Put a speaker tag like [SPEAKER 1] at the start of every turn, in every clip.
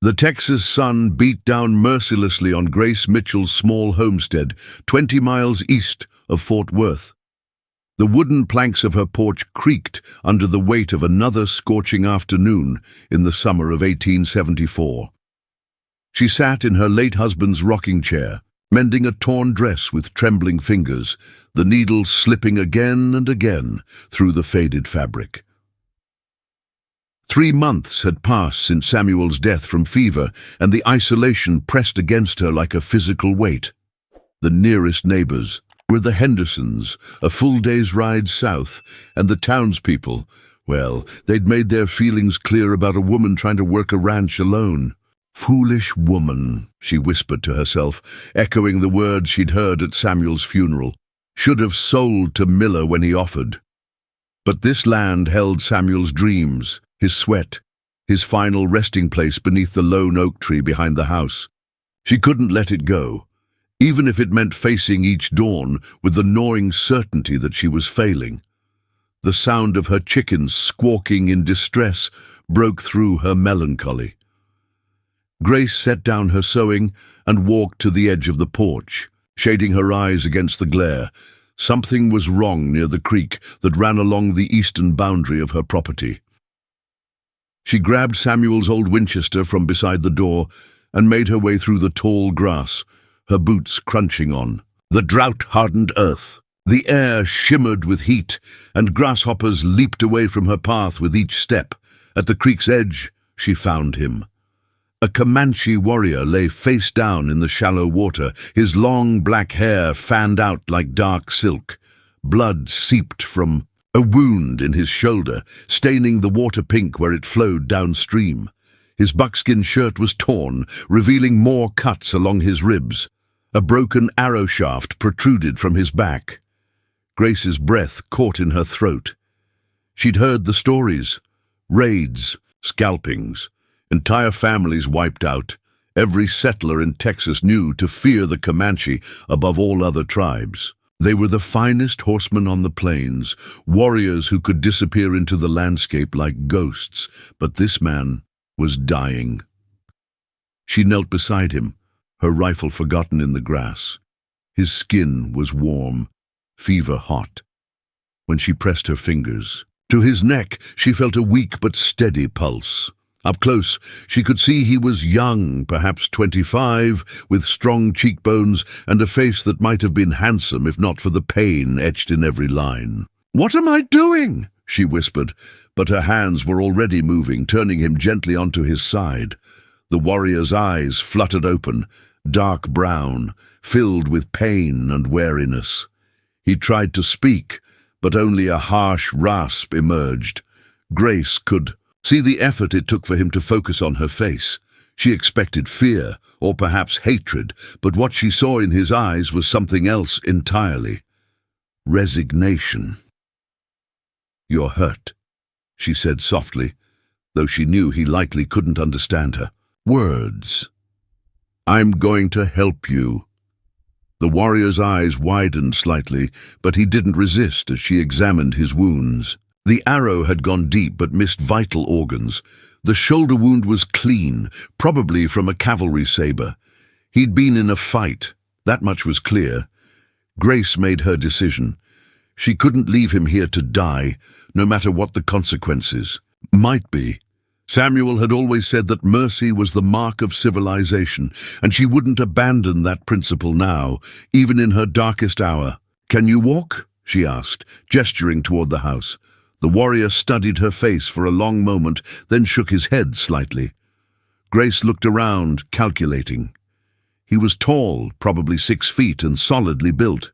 [SPEAKER 1] The Texas sun beat down mercilessly on Grace Mitchell's small homestead, 20 miles east of Fort Worth. The wooden planks of her porch creaked under the weight of another scorching afternoon in the summer of 1874. She sat in her late husband's rocking chair, mending a torn dress with trembling fingers, the needle slipping again and again through the faded fabric. 3 months had passed since Samuel's death from fever, and the isolation pressed against her like a physical weight. The nearest neighbors were the Hendersons, a full day's ride south, and the townspeople. Well, they'd made their feelings clear about a woman trying to work a ranch alone. "Foolish woman," she whispered to herself, echoing the words she'd heard at Samuel's funeral. "Should have sold to Miller when he offered." But this land held Samuel's dreams, his sweat, his final resting place beneath the lone oak tree behind the house. She couldn't let it go, even if it meant facing each dawn with the gnawing certainty that she was failing. The sound of her chickens squawking in distress broke through her melancholy. Grace set down her sewing and walked to the edge of the porch, shading her eyes against the glare. Something was wrong near the creek that ran along the eastern boundary of her property. She grabbed Samuel's old Winchester from beside the door and made her way through the tall grass, her boots crunching on the drought-hardened earth. The air shimmered with heat, and grasshoppers leaped away from her path with each step. At the creek's edge, she found him. A Comanche warrior lay face down in the shallow water, his long black hair fanned out like dark silk. Blood seeped from a wound in his shoulder, staining the water pink where it flowed downstream. His buckskin shirt was torn, revealing more cuts along his ribs. A broken arrow shaft protruded from his back. Grace's breath caught in her throat. She'd heard the stories. Raids, scalpings, entire families wiped out. Every settler in Texas knew to fear the Comanche above all other tribes. They were the finest horsemen on the plains, warriors who could disappear into the landscape like ghosts, but this man was dying. She knelt beside him, her rifle forgotten in the grass. His skin was warm, fever hot. When she pressed her fingers to his neck, she felt a weak but steady pulse. Up close, she could see he was young, perhaps 25, with strong cheekbones and a face that might have been handsome if not for the pain etched in every line. "What am I doing?" she whispered, but her hands were already moving, turning him gently onto his side. The warrior's eyes fluttered open, dark brown, filled with pain and wariness. He tried to speak, but only a harsh rasp emerged. Grace could see the effort it took for him to focus on her face. She expected fear, or perhaps hatred, but what she saw in his eyes was something else entirely. Resignation. "You're hurt," she said softly, though she knew he likely couldn't understand her. "Words. I'm going to help you." The warrior's eyes widened slightly, but he didn't resist as she examined his wounds. The arrow had gone deep but missed vital organs. The shoulder wound was clean, probably from a cavalry saber. He'd been in a fight, that much was clear. Grace made her decision. She couldn't leave him here to die, no matter what the consequences might be. Samuel had always said that mercy was the mark of civilization, and she wouldn't abandon that principle now, even in her darkest hour. "Can you walk?" she asked, gesturing toward the house. The warrior studied her face for a long moment, then shook his head slightly. Grace looked around, calculating. He was tall, probably 6 feet, and solidly built.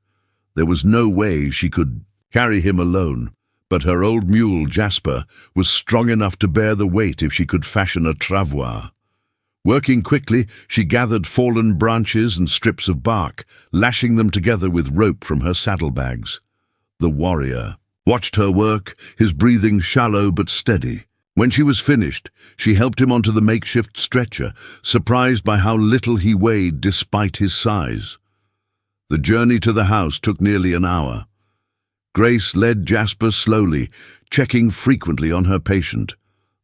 [SPEAKER 1] There was no way she could carry him alone, but her old mule, Jasper, was strong enough to bear the weight if she could fashion a travois. Working quickly, she gathered fallen branches and strips of bark, lashing them together with rope from her saddlebags. The warrior watched her work, his breathing shallow but steady. When she was finished, she helped him onto the makeshift stretcher, surprised by how little he weighed despite his size. The journey to the house took nearly an hour. Grace led Jasper slowly, checking frequently on her patient.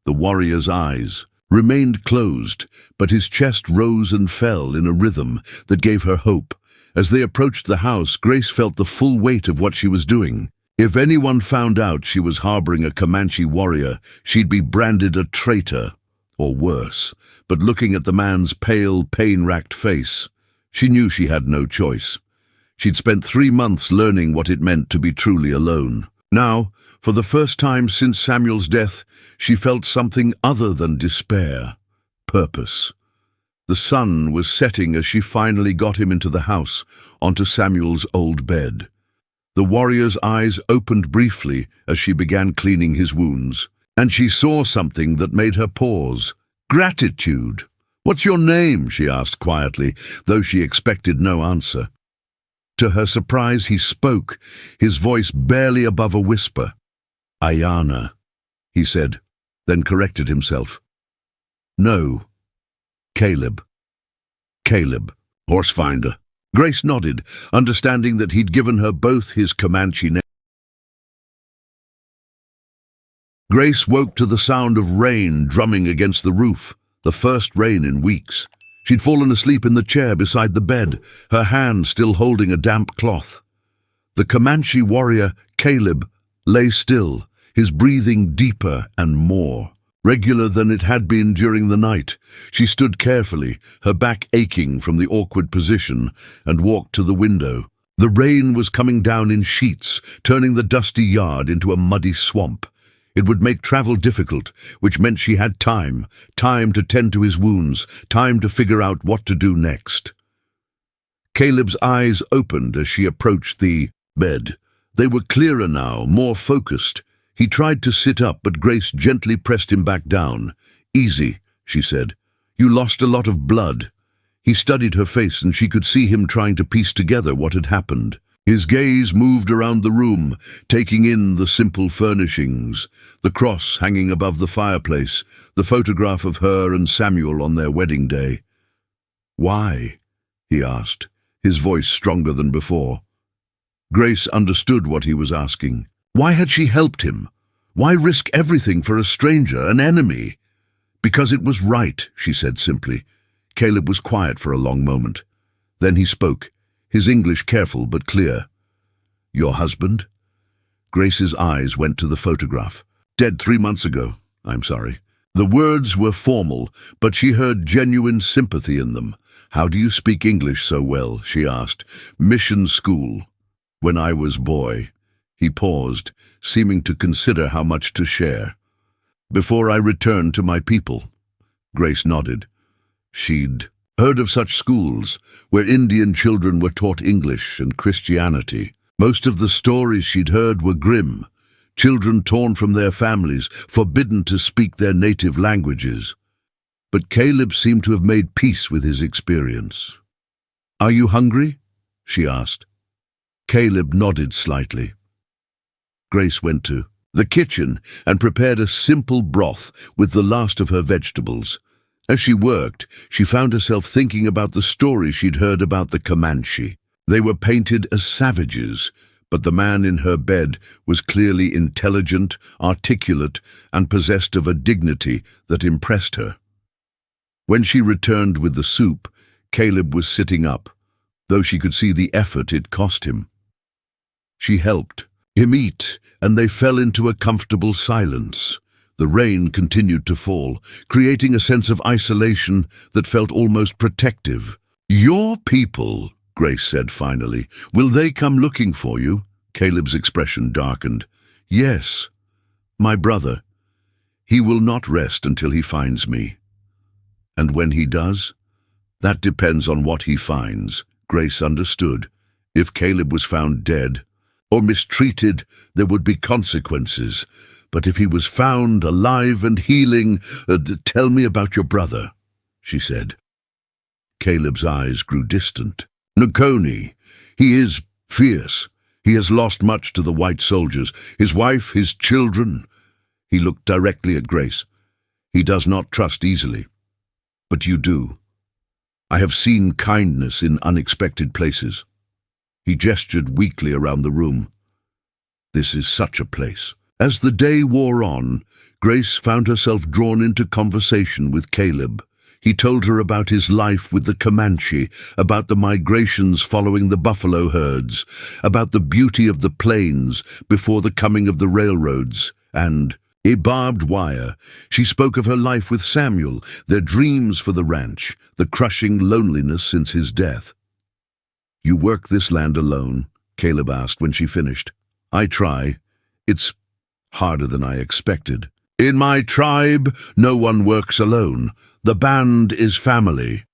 [SPEAKER 1] The warrior's eyes remained closed, but his chest rose and fell in a rhythm that gave her hope. As they approached the house, Grace felt the full weight of what she was doing. If anyone found out she was harboring a Comanche warrior, she'd be branded a traitor, or worse. But looking at the man's pale, pain-racked face, she knew she had no choice. She'd spent 3 months learning what it meant to be truly alone. Now, for the first time since Samuel's death, she felt something other than despair. Purpose. The sun was setting as she finally got him into the house, onto Samuel's old bed. The warrior's eyes opened briefly as she began cleaning his wounds, and she saw something that made her pause. Gratitude. "What's your name?" she asked quietly, though she expected no answer. To her surprise, he spoke, his voice barely above a whisper. "Ayana," he said, then corrected himself. "No. Caleb." "Caleb, horsefinder." Grace nodded, understanding that he'd given her both his Comanche name. Grace woke to the sound of rain drumming against the roof, the first rain in weeks. She'd fallen asleep in the chair beside the bed, her hand still holding a damp cloth. The Comanche warrior, Caleb, lay still, his breathing deeper and more regular than it had been during the night. She stood carefully, her back aching from the awkward position, and walked to the window. The rain was coming down in sheets, turning the dusty yard into a muddy swamp. It would make travel difficult, which meant she had time to tend to his wounds, time to figure out what to do next. Caleb's eyes opened as she approached the bed. They were clearer now, more focused. He tried to sit up, but Grace gently pressed him back down. "Easy," she said. "You lost a lot of blood." He studied her face, and she could see him trying to piece together what had happened. His gaze moved around the room, taking in the simple furnishings, the cross hanging above the fireplace, the photograph of her and Samuel on their wedding day. "Why?" he asked, his voice stronger than before. Grace understood what he was asking. Why had she helped him? Why risk everything for a stranger, an enemy? "Because it was right," she said simply. Caleb was quiet for a long moment. Then he spoke, his English careful but clear. "Your husband?" Grace's eyes went to the photograph. "Dead 3 months ago. I'm sorry." The words were formal, but she heard genuine sympathy in them. "How do you speak English so well?" she asked. "Mission school." "When I was boy." He paused, seeming to consider how much to share. "Before I returned to my people." Grace nodded. She'd heard of such schools, where Indian children were taught English and Christianity. Most of the stories she'd heard were grim. Children torn from their families, forbidden to speak their native languages. But Caleb seemed to have made peace with his experience. "Are you hungry?" she asked. Caleb nodded slightly. Grace went to the kitchen and prepared a simple broth with the last of her vegetables. As she worked, she found herself thinking about the stories she'd heard about the Comanche. They were painted as savages, but the man in her bed was clearly intelligent, articulate, and possessed of a dignity that impressed her. When she returned with the soup, Caleb was sitting up, though she could see the effort it cost him. She helped him eat, and they fell into a comfortable silence. The rain continued to fall, creating a sense of isolation that felt almost protective. "Your people," Grace said finally. "Will they come looking for you?" Caleb's expression darkened. "Yes, my brother. He will not rest until he finds me." "And when he does?" "That depends on what he finds." Grace understood. If Caleb was found dead or mistreated, there would be consequences. But if he was found alive and healing, "Tell me about your brother," she said. Caleb's eyes grew distant. "Nakoni. He is fierce. He has lost much to the white soldiers. His wife, his children." He looked directly at Grace. "He does not trust easily. But you do. I have seen kindness in unexpected places." He gestured weakly around the room. "This is such a place." As the day wore on, Grace found herself drawn into conversation with Caleb. He told her about his life with the Comanche, about the migrations following the buffalo herds, about the beauty of the plains before the coming of the railroads, and a barbed wire. She spoke of her life with Samuel, their dreams for the ranch, the crushing loneliness since his death. "You work this land alone?" Caleb asked when she finished. "I try. It's harder than I expected. In my tribe, no one works alone. The band is family."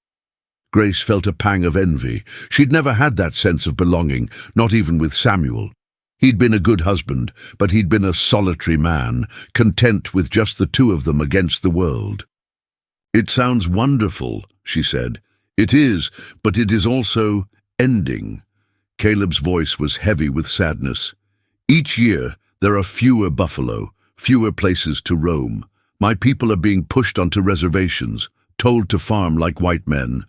[SPEAKER 1] Grace felt a pang of envy. She'd never had that sense of belonging, not even with Samuel. He'd been a good husband, but he'd been a solitary man, content with just the two of them against the world. "It sounds wonderful," she said. "It is, but it is also ending." Caleb's voice was heavy with sadness. "Each year, there are fewer buffalo, fewer places to roam. My people are being pushed onto reservations, told to farm like white men.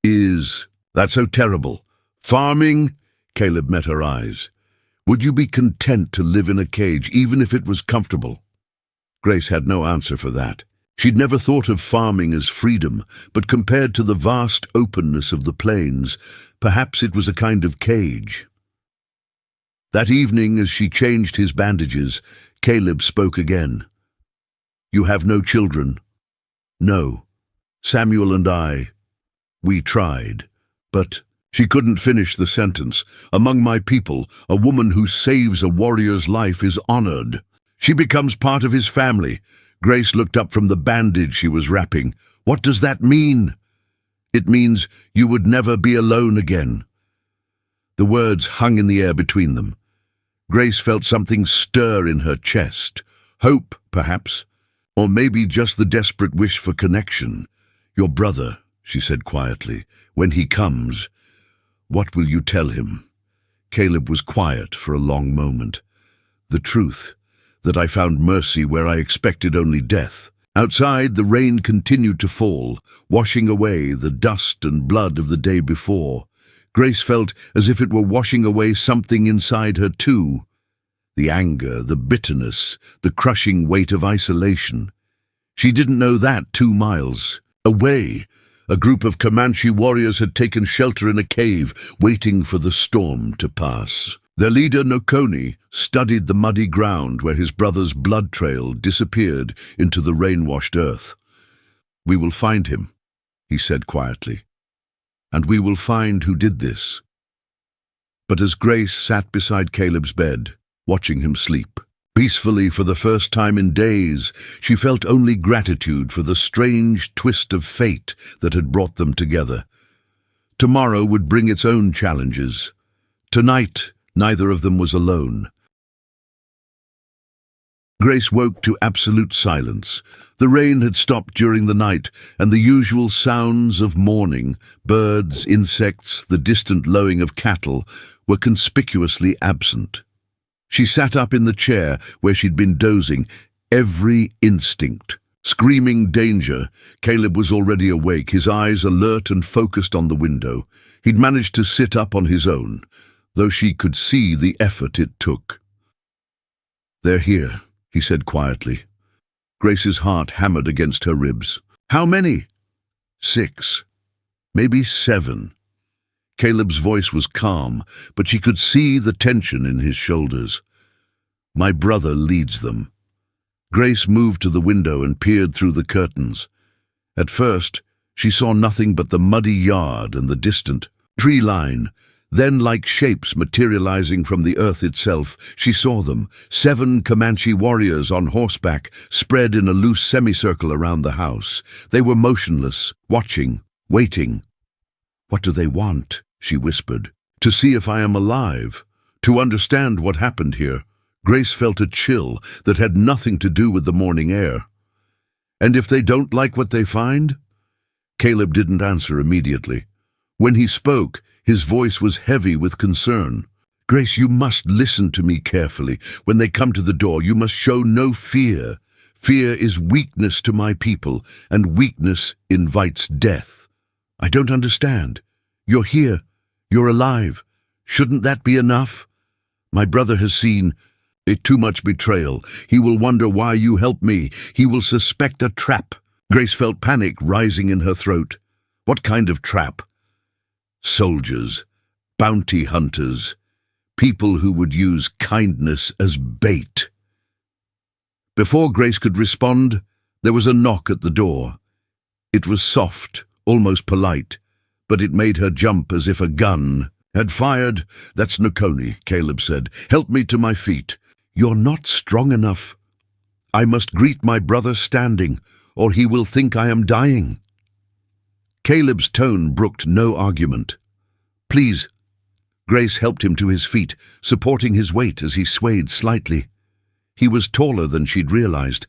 [SPEAKER 1] Is that so terrible? Farming?" Caleb met her eyes. "Would you be content to live in a cage, even if it was comfortable?" Grace had no answer for that. She'd never thought of farming as freedom, but compared to the vast openness of the plains, perhaps it was a kind of cage. That evening, as she changed his bandages, Caleb spoke again. "You have no children?" "No. Samuel and I, we tried, but..." She couldn't finish the sentence. "Among my people, a woman who saves a warrior's life is honored. She becomes part of his family." Grace looked up from the bandage she was wrapping. "What does that mean?" "It means you would never be alone again." The words hung in the air between them. Grace felt something stir in her chest. Hope, perhaps, or maybe just the desperate wish for connection. "Your brother," she said quietly, "when he comes, what will you tell him?" Caleb was quiet for a long moment. "The truth, that I found mercy where I expected only death." Outside, the rain continued to fall, washing away the dust and blood of the day before. Grace felt as if it were washing away something inside her too. The anger, the bitterness, the crushing weight of isolation. She didn't know that 2 miles away, a group of Comanche warriors had taken shelter in a cave, waiting for the storm to pass. Their leader, Nokoni, studied the muddy ground where his brother's blood trail disappeared into the rain-washed earth. "We will find him," he said quietly, "and we will find who did this." But as Grace sat beside Caleb's bed, watching him sleep, peacefully for the first time in days, she felt only gratitude for the strange twist of fate that had brought them together. Tomorrow would bring its own challenges. Tonight, neither of them was alone. Grace woke to absolute silence. The rain had stopped during the night, and the usual sounds of morning, birds, insects, the distant lowing of cattle, were conspicuously absent. She sat up in the chair where she'd been dozing, every instinct. Screaming danger, Caleb was already awake, his eyes alert and focused on the window. He'd managed to sit up on his own, though she could see the effort it took. "They're here," he said quietly. Grace's heart hammered against her ribs. "How many?" "6. Maybe 7. Caleb's voice was calm, but she could see the tension in his shoulders. "My brother leads them." Grace moved to the window and peered through the curtains. At first, she saw nothing but the muddy yard and the distant tree line. Then, like shapes materializing from the earth itself, she saw them, 7 Comanche warriors on horseback, spread in a loose semicircle around the house. They were motionless, watching, waiting. "What do they want?" she whispered. "To see if I am alive, to understand what happened here." Grace felt a chill that had nothing to do with the morning air. "And if they don't like what they find?" Caleb didn't answer immediately. When he spoke, his voice was heavy with concern. "Grace, you must listen to me carefully. When they come to the door, you must show no fear. Fear is weakness to my people, and weakness invites death." "I don't understand. You're here. You're alive. Shouldn't that be enough?" "My brother has seen Too much betrayal. He will wonder why you helped me. He will suspect a trap. Grace felt panic rising in her throat. What kind of trap? Soldiers, bounty hunters, people who would use kindness as bait. Before Grace could respond, there was a knock at the door. It was soft, almost polite, but it made her jump as if a gun had fired. "That's Nakoni," Caleb said. "Help me to my feet." "You're not strong enough. I must greet my brother standing, or he will think I am dying." Caleb's tone brooked no argument. "Please." Grace helped him to his feet, supporting his weight as he swayed slightly. He was taller than she'd realized,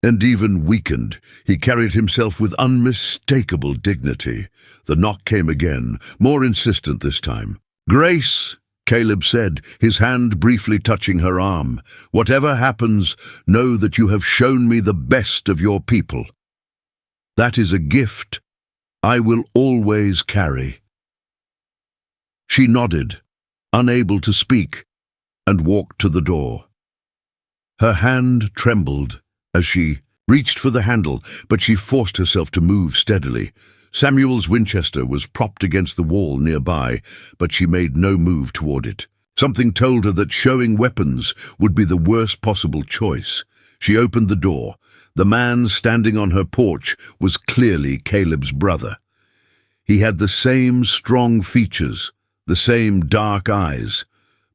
[SPEAKER 1] and even weakened. He carried himself with unmistakable dignity. The knock came again, more insistent this time. "Grace," Caleb said, his hand briefly touching her arm, "whatever happens, know that you have shown me the best of your people. That is a gift I will always carry." She nodded, unable to speak, and walked to the door. Her hand trembled as she reached for the handle, but she forced herself to move steadily. Samuel's Winchester was propped against the wall nearby, but she made no move toward it. Something told her that showing weapons would be the worst possible choice. She opened the door. The man standing on her porch was clearly Caleb's brother. He had the same strong features, the same dark eyes,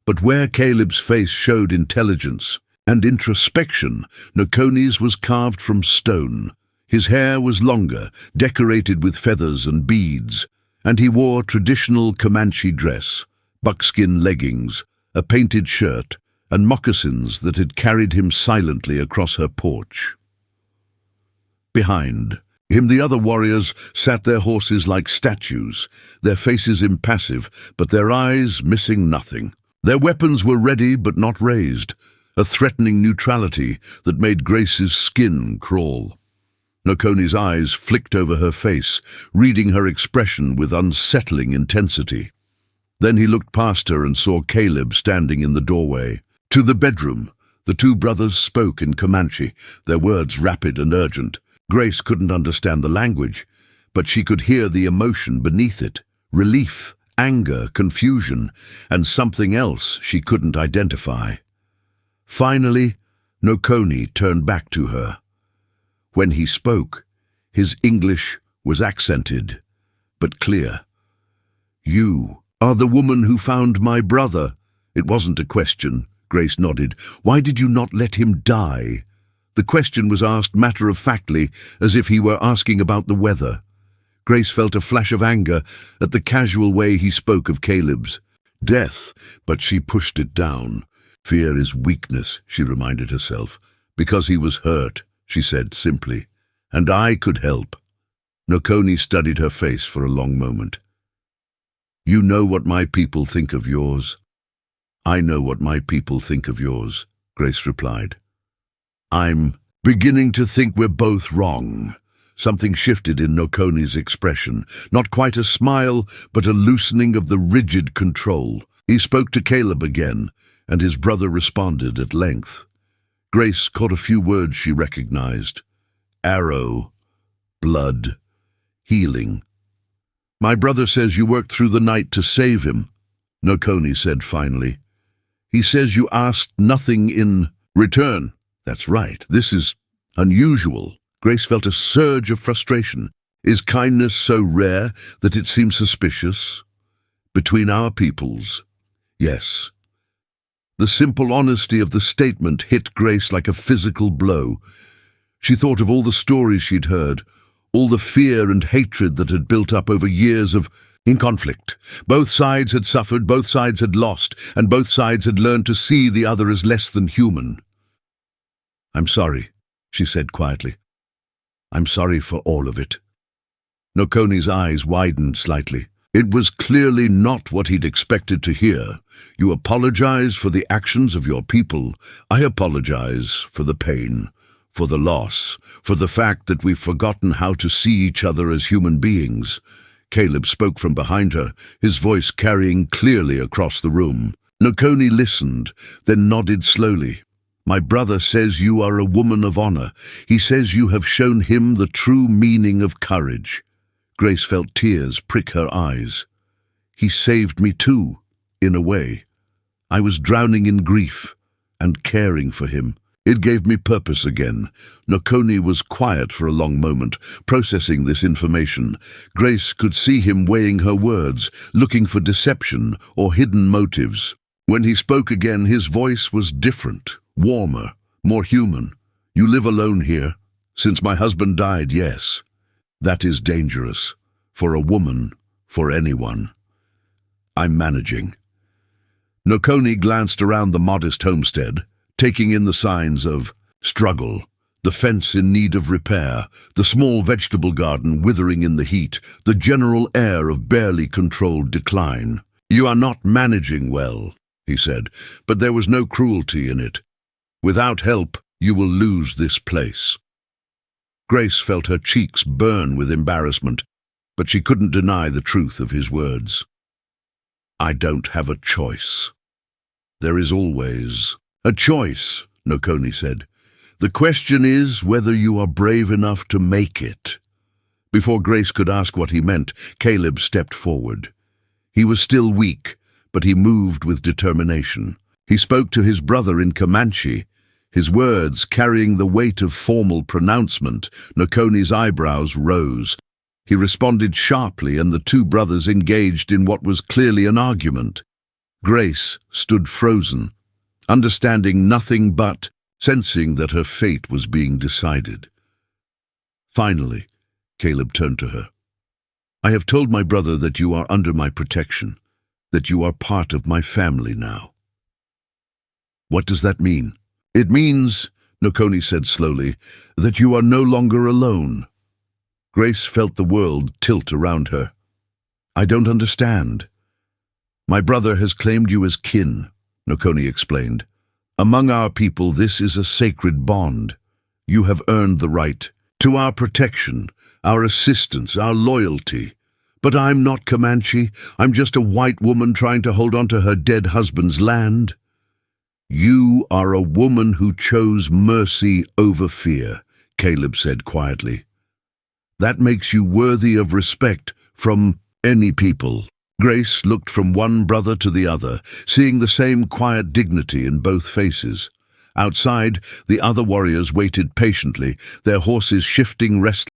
[SPEAKER 1] but where Caleb's face showed intelligence and introspection, Nakoni's was carved from stone. His hair was longer, decorated with feathers and beads, and he wore traditional Comanche dress, buckskin leggings, a painted shirt, and moccasins that had carried him silently across her porch. Behind him, the other warriors sat their horses like statues, their faces impassive, but their eyes missing nothing. Their weapons were ready but not raised, a threatening neutrality that made Grace's skin crawl. Nakoni's eyes flicked over her face, reading her expression with unsettling intensity. Then he looked past her and saw Caleb standing in the doorway. "To the bedroom," the two brothers spoke in Comanche, their words rapid and urgent. Grace couldn't understand the language, but she could hear the emotion beneath it: relief, anger, confusion, and something else she couldn't identify. Finally, Nakoni turned back to her. When he spoke, his English was accented, but clear. "You are the woman who found my brother." It wasn't a question. Grace nodded. "Why did you not let him die?" The question was asked matter-of-factly, as if he were asking about the weather. Grace felt a flash of anger at the casual way he spoke of Caleb's death, but she pushed it down. "Fear is weakness," she reminded herself. "Because he was hurt," she said simply, "and I could help." Nakoni studied her face for a long moment. "You know what my people think of yours." "I know what my people think of yours," Grace replied. "I'm beginning to think we're both wrong." Something shifted in Nakoni's expression, not quite a smile, but a loosening of the rigid control. He spoke to Caleb again, and his brother responded at length. Grace caught a few words she recognized: arrow, blood, healing. "My brother says you worked through the night to save him," Nakoni said finally. "He says you asked nothing in return." "That's right. This is unusual." Grace felt a surge of frustration. Is kindness so rare that it seems suspicious? Between our peoples? Yes. The simple honesty of the statement hit Grace like a physical blow. She thought of all the stories she'd heard, all the fear and hatred that had built up over years of conflict. Both sides had suffered, both sides had lost, and both sides had learned to see the other as less than human. "I'm sorry," she said quietly. "I'm sorry for all of it." Nakoni's eyes widened slightly. It was clearly not what he'd expected to hear. "You apologize for the actions of your people. I apologize for the pain, for the loss, for the fact that we've forgotten how to see each other as human beings." Caleb spoke from behind her, his voice carrying clearly across the room. Nokoni listened, then nodded slowly. My brother says you are a woman of honor. He says you have shown him the true meaning of courage. Grace felt tears prick her eyes. He saved me too, in a way. I was drowning in grief and caring for him. It gave me purpose again. Nokoni was quiet for a long moment, processing this information. Grace could see him weighing her words, looking for deception or hidden motives. When he spoke again, his voice was different, warmer, more human. You live alone here? Since my husband died, yes. That is dangerous. For a woman, for anyone. I'm managing. Nokoni glanced around the modest homestead, taking in the signs of struggle, the fence in need of repair, the small vegetable garden withering in the heat, the general air of barely controlled decline. You are not managing well, he said, but there was no cruelty in it. Without help, you will lose this place. Grace felt her cheeks burn with embarrassment, but she couldn't deny the truth of his words. I don't have a choice. There is always a choice, Nokoni said. The question is whether you are brave enough to make it. Before Grace could ask what he meant, Caleb stepped forward. He was still weak, but he moved with determination. He spoke to his brother in Comanche, his words carrying the weight of formal pronouncement. Nokoni's eyebrows rose. He responded sharply, and the two brothers engaged in what was clearly an argument. Grace stood frozen, understanding nothing but sensing that her fate was being decided. Finally, Caleb turned to her. I have told my brother that you are under my protection, that you are part of my family now. What does that mean? It means, Nokoni said slowly, that you are no longer alone. Grace felt the world tilt around her. I don't understand. My brother has claimed you as kin, Nokoni explained. Among our people, this is a sacred bond. You have earned the right to our protection, our assistance, our loyalty. But I'm not Comanche. I'm just a white woman trying to hold on to her dead husband's land. You are a woman who chose mercy over fear, Caleb said quietly. That makes you worthy of respect from any people. Grace looked from one brother to the other, seeing the same quiet dignity in both faces. Outside, the other warriors waited patiently, their horses shifting restlessly.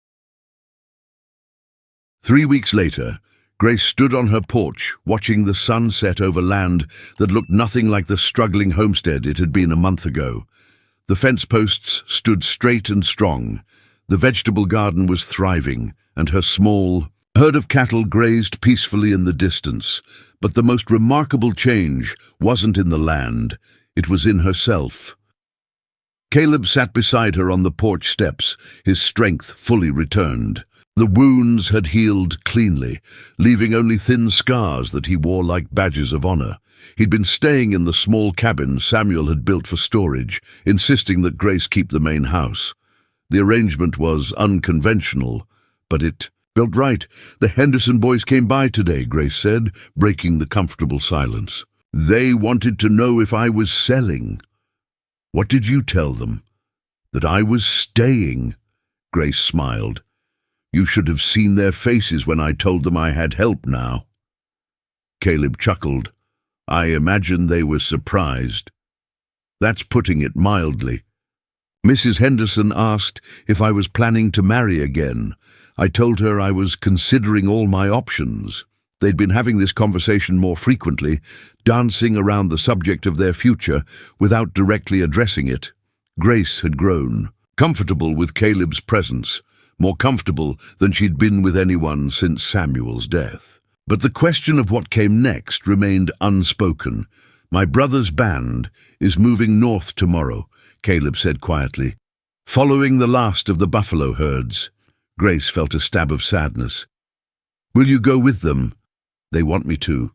[SPEAKER 1] 3 weeks later, Grace stood on her porch, watching the sun set over land that looked nothing like the struggling homestead it had been a month ago. The fence posts stood straight and strong. The vegetable garden was thriving, and her small herd of cattle grazed peacefully in the distance. But the most remarkable change wasn't in the land, it was in herself. Caleb sat beside her on the porch steps, his strength fully returned. The wounds had healed cleanly, leaving only thin scars that he wore like badges of honor. He'd been staying in the small cabin Samuel had built for storage, insisting that Grace keep the main house. The arrangement was unconventional, but it felt right. The Henderson boys came by today, Grace said, breaking the comfortable silence. They wanted to know if I was selling. What did you tell them? That I was staying. Grace smiled. You should have seen their faces when I told them I had help now. Caleb chuckled. I imagine they were surprised. That's putting it mildly. Mrs. Henderson asked if I was planning to marry again. I told her I was considering all my options. They'd been having this conversation more frequently, dancing around the subject of their future without directly addressing it. Grace had grown, comfortable with Caleb's presence, more comfortable than she'd been with anyone since Samuel's death. But the question of what came next remained unspoken. My brother's band is moving north tomorrow, Caleb said quietly, following the last of the buffalo herds. Grace felt a stab of sadness. Will you go with them? They want me to.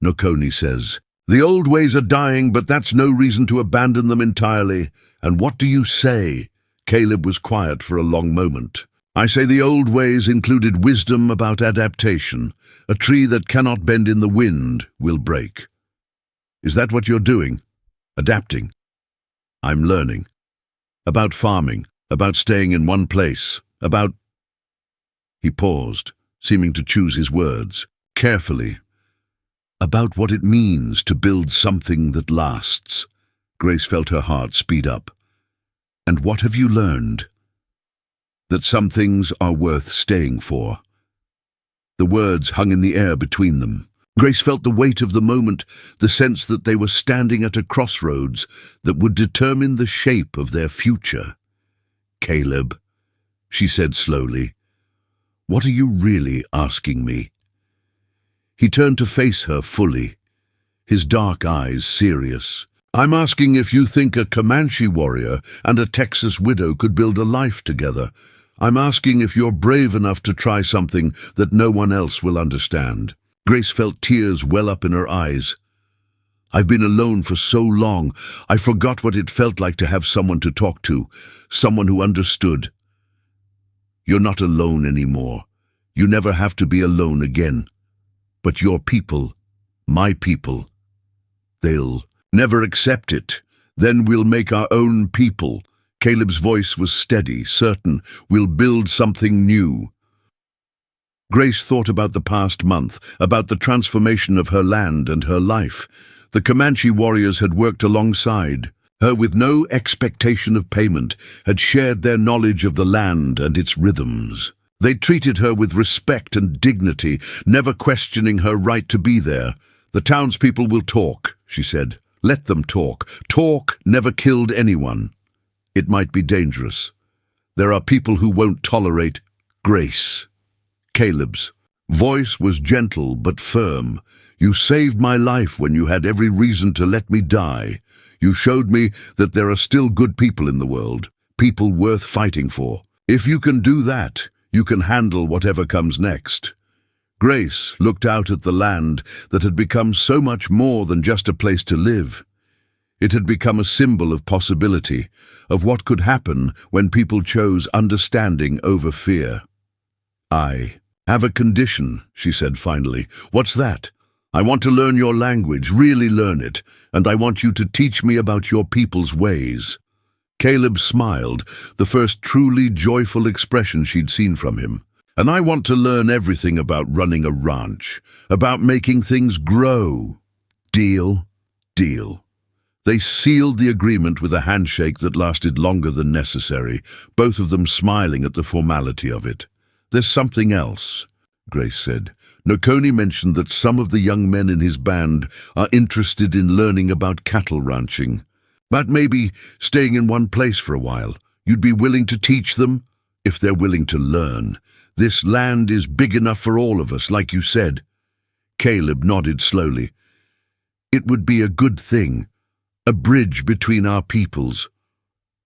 [SPEAKER 1] Nokoni says. The old ways are dying, but that's no reason to abandon them entirely. And what do you say? Caleb was quiet for a long moment. I say the old ways included wisdom about adaptation. A tree that cannot bend in the wind will break. Is that what you're doing? Adapting? I'm learning. About farming, about staying in one place, about... He paused, seeming to choose his words, carefully. About what it means to build something that lasts. Grace felt her heart speed up. And what have you learned? That some things are worth staying for. The words hung in the air between them. Grace felt the weight of the moment, the sense that they were standing at a crossroads that would determine the shape of their future. Caleb, she said slowly, what are you really asking me? He turned to face her fully, his dark eyes serious. I'm asking if you think a Comanche warrior and a Texas widow could build a life together. I'm asking if you're brave enough to try something that no one else will understand. Grace felt tears well up in her eyes. I've been alone for so long, I forgot what it felt like to have someone to talk to, someone who understood. You're not alone anymore. You never have to be alone again. But your people, my people, they'll never accept it. Then we'll make our own people. Caleb's voice was steady, certain. We'll build something new. Grace thought about the past month, about the transformation of her land and her life. The Comanche warriors had worked alongside her with no expectation of payment, had shared their knowledge of the land and its rhythms. They treated her with respect and dignity, never questioning her right to be there. The townspeople will talk, she said. Let them talk. Talk never killed anyone. It might be dangerous. There are people who won't tolerate grace. Caleb's voice was gentle but firm. You saved my life when you had every reason to let me die. You showed me that there are still good people in the world, people worth fighting for. If you can do that, you can handle whatever comes next. Grace looked out at the land that had become so much more than just a place to live. It had become a symbol of possibility, of what could happen when people chose understanding over fear. I have a condition, she said finally. What's that? I want to learn your language, really learn it, and I want you to teach me about your people's ways. Caleb smiled, the first truly joyful expression she'd seen from him. And I want to learn everything about running a ranch, about making things grow. Deal? Deal. They sealed the agreement with a handshake that lasted longer than necessary, both of them smiling at the formality of it. There's something else, Grace said. Nokoni mentioned that some of the young men in his band are interested in learning about cattle ranching. But maybe staying in one place for a while. You'd be willing to teach them? If they're willing to learn. This land is big enough for all of us, like you said. Caleb nodded slowly. It would be a good thing. A bridge between our peoples.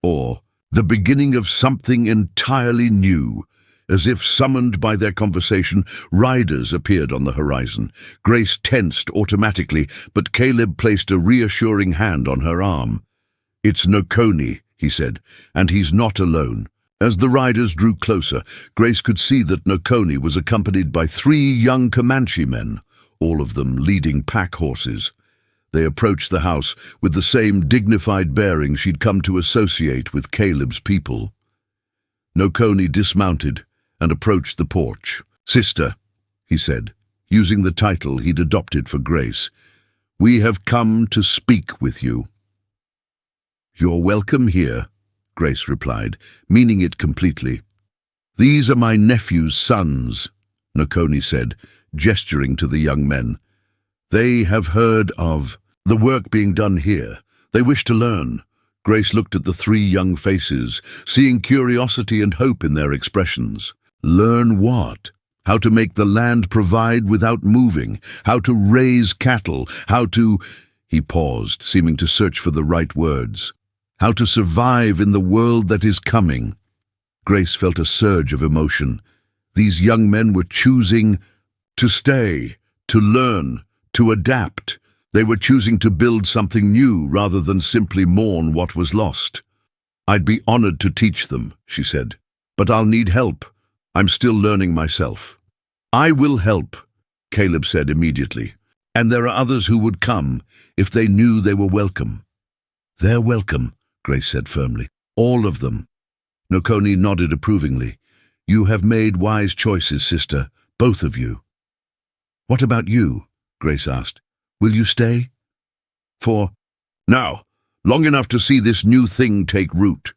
[SPEAKER 1] Or the beginning of something entirely new. As if summoned by their conversation, riders appeared on the horizon. Grace tensed automatically, but Caleb placed a reassuring hand on her arm. It's Nokoni, he said, and he's not alone. As the riders drew closer, Grace could see that Nokoni was accompanied by 3 young Comanche men, all of them leading pack horses. They approached the house with the same dignified bearing she'd come to associate with Caleb's people. Nokoni dismounted and approached the porch. Sister, he said, using the title he'd adopted for Grace, we have come to speak with you. You're welcome here, Grace replied, meaning it completely. These are my nephew's sons, Nokoni said, gesturing to the young men. They have heard of the work being done here. They wish to learn. Grace looked at the 3 young faces, seeing curiosity and hope in their expressions. Learn what? How to make the land provide without moving, how to raise cattle, how to... He paused, seeming to search for the right words. How to survive in the world that is coming. Grace felt a surge of emotion. These young men were choosing to stay, to learn, to adapt. They were choosing to build something new rather than simply mourn what was lost. I'd be honored to teach them, she said, but I'll need help. I'm still learning myself. I will help, Caleb said immediately. And there are others who would come if they knew they were welcome. They're welcome, Grace said firmly. All of them. Nokoni nodded approvingly. You have made wise choices, sister, both of you. What about you? Grace asked. Will you stay? Now, long enough to see this new thing take root.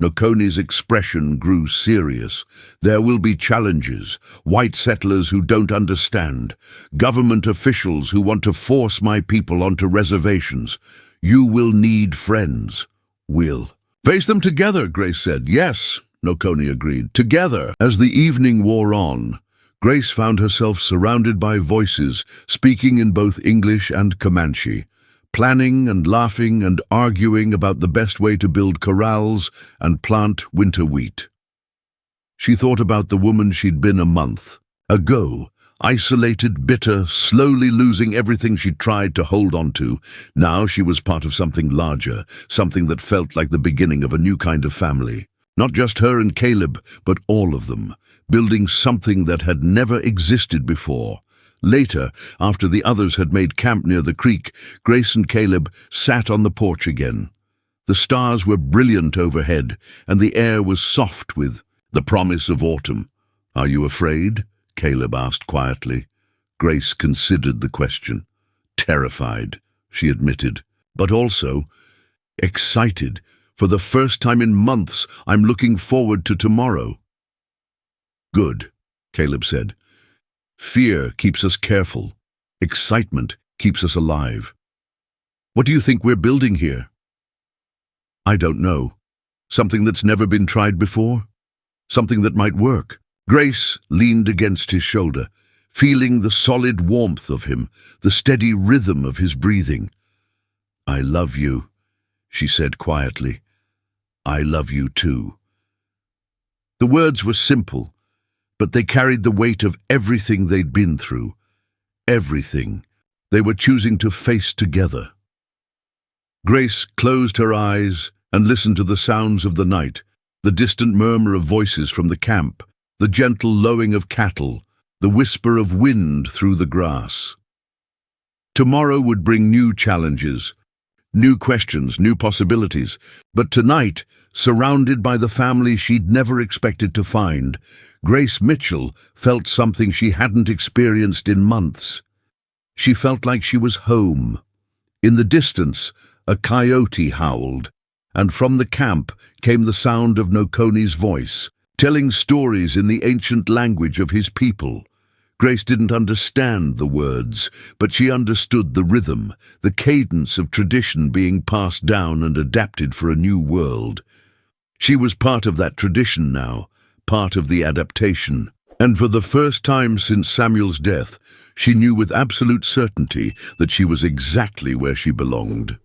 [SPEAKER 1] Nokoni's expression grew serious. There will be challenges, white settlers who don't understand, government officials who want to force my people onto reservations. You will need friends. Will. Face them together, Grace said. Yes, Nokoni agreed. Together. As the evening wore on, Grace found herself surrounded by voices speaking in both English and Comanche, planning and laughing and arguing about the best way to build corrals and plant winter wheat. She thought about the woman she'd been a month ago, isolated, bitter, slowly losing everything she tried to hold on to. Now she was part of something larger, something that felt like the beginning of a new kind of family. Not just her and Caleb, but all of them, building something that had never existed before. Later, after the others had made camp near the creek, Grace and Caleb sat on the porch again. The stars were brilliant overhead, and the air was soft with the promise of autumn. Are you afraid? Caleb asked quietly. Grace considered the question. Terrified, she admitted, but also excited. For the first time in months, I'm looking forward to tomorrow. Good, Caleb said. Fear keeps us careful. Excitement keeps us alive. What do you think we're building here? I don't know. Something that's never been tried before? Something that might work. Grace leaned against his shoulder, feeling the solid warmth of him, the steady rhythm of his breathing. I love you, she said quietly. I love you too. The words were simple, but they carried the weight of everything they'd been through. Everything they were choosing to face together. Grace closed her eyes and listened to the sounds of the night, the distant murmur of voices from the camp, the gentle lowing of cattle, the whisper of wind through the grass. Tomorrow would bring new challenges, new questions, new possibilities, but tonight, surrounded by the family she'd never expected to find, Grace Mitchell felt something she hadn't experienced in months. She felt like she was home. In the distance, a coyote howled, and from the camp came the sound of Nokoni's voice, telling stories in the ancient language of his people. Grace didn't understand the words, but she understood the rhythm, the cadence of tradition being passed down and adapted for a new world. She was part of that tradition now, part of the adaptation. And for the first time since Samuel's death, she knew with absolute certainty that she was exactly where she belonged.